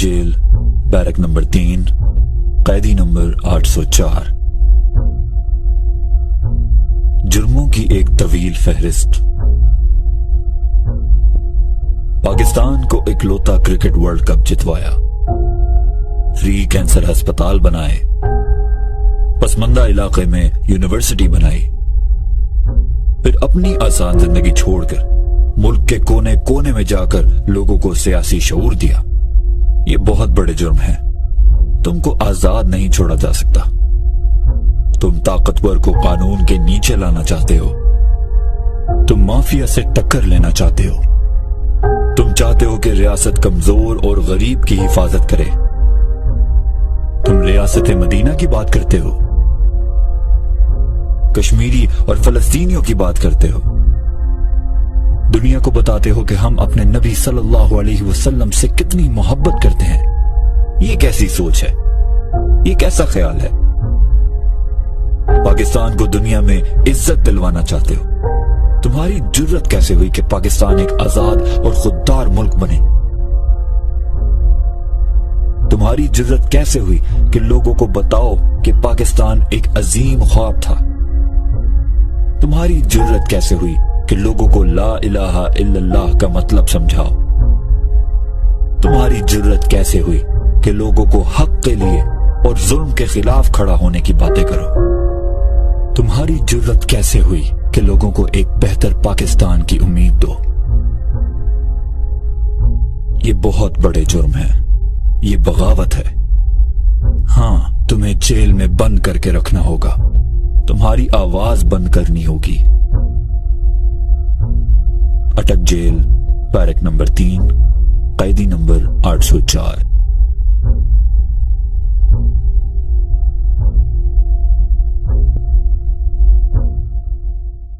Jail, barrack number 3, कैदी number 804। जुर्मों की एक तवील फहरिस्त। पाकिस्तान को इकलौता क्रिकेट वर्ल्ड कप जितवाया, फ्री कैंसर अस्पताल बनाए, पसमंदा इलाके में यूनिवर्सिटी बनाई, फिर अपनी आसान जिंदगी छोड़कर मुल्क के कोने कोने में जाकर लोगों को सियासी शऊर दिया। ये बहुत बड़े जुर्म हैं। तुमको आजाद नहीं छोड़ा जा सकता। तुम ताकतवर को कानून के नीचे लाना चाहते हो। तुम माफिया से टक्कर लेना चाहते हो। तुम चाहते हो कि रियासत कमजोर और गरीब की हिफाजत करे। तुम रियासत मदीना की बात करते हो, कश्मीरी और फलस्तीनियों की बात करते हो। दुनिया को बताते हो कि हम अपने नबी सल्लल्लाहु अलैहि वसल्लम से कितनी मोहब्बत करते हैं। ये कैसी सोच है? ये कैसा ख्याल है? पाकिस्तान को दुनिया में इज्जत दिलवाना चाहते हो। तुम्हारी जुर्रत कैसे हुई कि पाकिस्तान एक आजाद और खुददार मुल्क बने? तुम्हारी जुर्रत कैसे हुई कि लोगों को बताओ कि पाकिस्तान एक अजीम ख्वाब था? तुम्हारी जुर्रत कैसे हुई कि लोगों को ला इलाहा इल्लल्लाह का मतलब समझाओ? तुम्हारी जुर्रत कैसे हुई कि लोगों को हक के लिए और जुल्म के खिलाफ खड़ा होने की बातें करो? तुम्हारी जुर्रत कैसे हुई कि लोगों को एक बेहतर पाकिस्तान की उम्मीद दो? ये बहुत बड़े जुर्म हैं। ये बगावत है। हाँ, तुम्हें जेल में बंद करके रखना होगा। तुम्हारी आवाज बंद करनी होगी। अटक जेल, बैरक नंबर 3, कैदी नंबर 804।